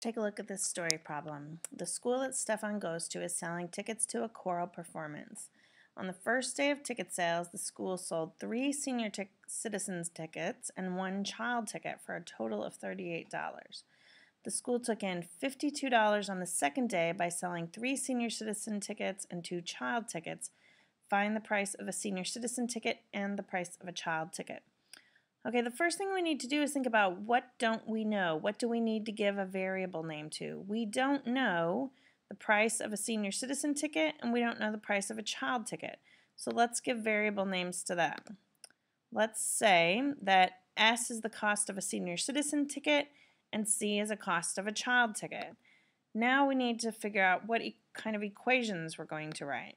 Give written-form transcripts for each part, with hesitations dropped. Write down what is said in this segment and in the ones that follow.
Take a look at this story problem. The school that Stefan goes to is selling tickets to a choral performance. On the first day of ticket sales, the school sold 3 senior citizens tickets and 1 child ticket for a total of $38. The school took in $52 on the second day by selling 3 senior citizen tickets and 2 child tickets. Find the price of a senior citizen ticket and the price of a child ticket. Okay, the first thing we need to do is think about what don't we know? What do we need to give a variable name to? We don't know the price of a senior citizen ticket and we don't know the price of a child ticket. So let's give variable names to that. Let's say that S is the cost of a senior citizen ticket and C is the cost of a child ticket. Now we need to figure out what kind of equations we're going to write.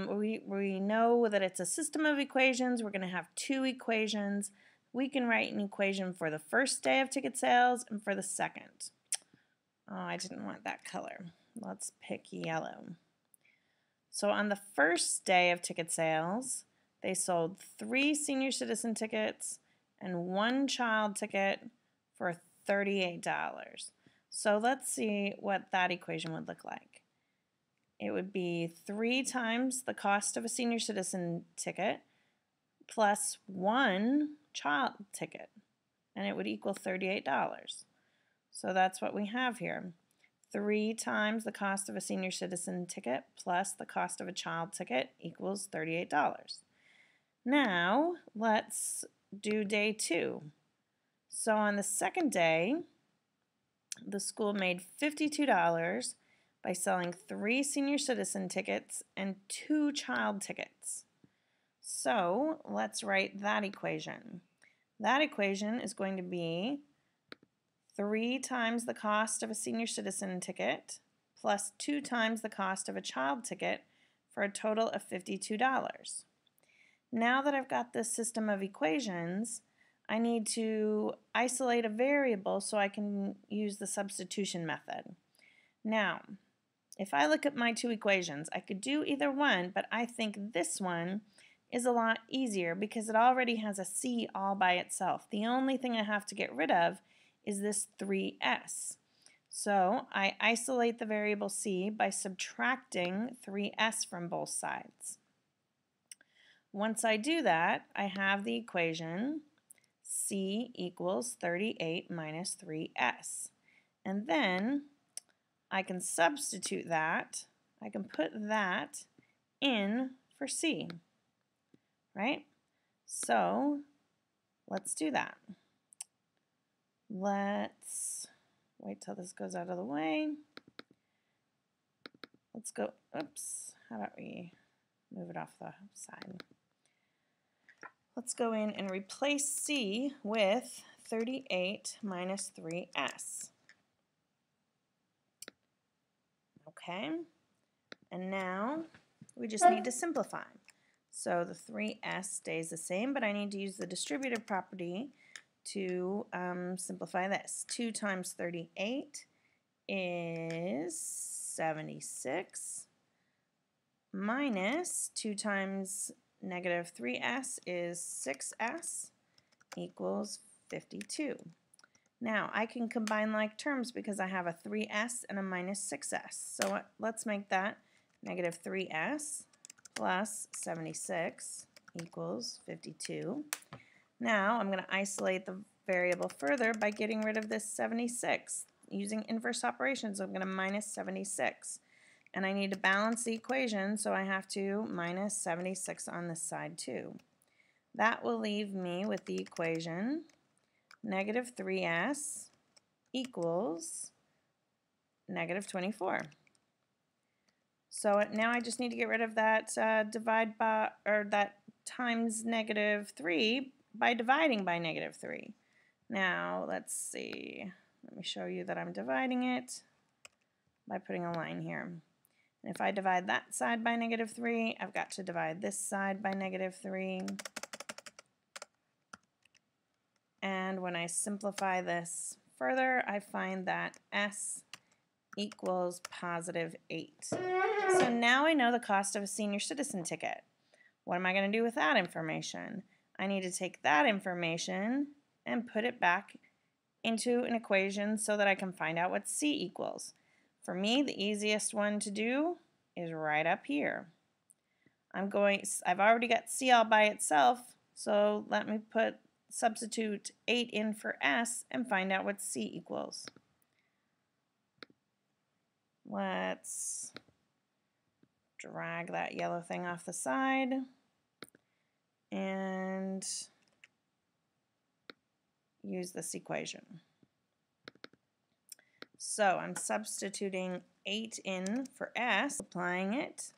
We know that it's a system of equations. We're going to have 2 equations. We can write an equation for the first day of ticket sales and for the second. Oh, I didn't want that color. Let's pick yellow. So on the first day of ticket sales, they sold 3 senior citizen tickets and 1 child ticket for $38. So let's see what that equation would look like. It would be 3 times the cost of a senior citizen ticket plus 1 child ticket, and it would equal $38. So that's what we have here. 3 times the cost of a senior citizen ticket plus the cost of a child ticket equals $38. Now let's do day 2. So on the second day, the school made $52 by selling 3 senior citizen tickets and 2 child tickets. So let's write that equation. That equation is going to be 3 times the cost of a senior citizen ticket plus 2 times the cost of a child ticket for a total of $52. Now that I've got this system of equations, I need to isolate a variable so I can use the substitution method. Now, if I look at my 2 equations, I could do either one, but I think this one is a lot easier because it already has a c all by itself. The only thing I have to get rid of is this 3s. So I isolate the variable c by subtracting 3s from both sides. Once I do that, I have the equation c equals 38 minus 3s. And then I can substitute that. I can put that in for C, right? So let's do that. Let's wait till this goes out of the way. Let's go, oops, how about we move it off the side? Let's go in and replace C with 38 minus 3s. Okay, and now we just need to simplify. So the 3s stays the same, but I need to use the distributive property to simplify this. 2 times 38 is 76 minus 2 times negative 3s is 6s equals 52. Now, I can combine like terms because I have a 3s and a minus 6s. So let's make that negative 3s plus 76 equals 52. Now, I'm going to isolate the variable further by getting rid of this 76. Using inverse operations, I'm going to minus 76. And I need to balance the equation, so I have to minus 76 on this side too. That will leave me with the equation negative 3s equals negative 24. So now I just need to get rid of that divide by, or that times negative 3 by dividing by negative 3. Now let's see. Let me show you that I'm dividing it by putting a line here. And if I divide that side by negative 3, I've got to divide this side by negative 3. And when I simplify this further, I find that S equals positive 8. So now I know the cost of a senior citizen ticket. What am I going to do with that information? I need to take that information and put it back into an equation so that I can find out what C equals. For me, the easiest one to do is right up here. I've already got C all by itself, so let me substitute 8 in for S and find out what C equals. Let's drag that yellow thing off the side and use this equation. So I'm substituting 8 in for S, applying it.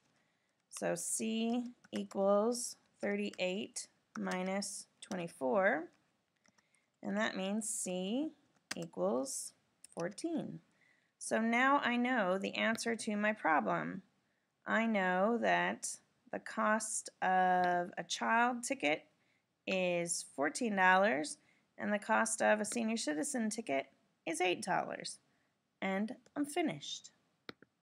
So C equals 38 minus 24, and that means C equals 14. So now I know the answer to my problem. I know that the cost of a child ticket is $14 and the cost of a senior citizen ticket is $8. And I'm finished.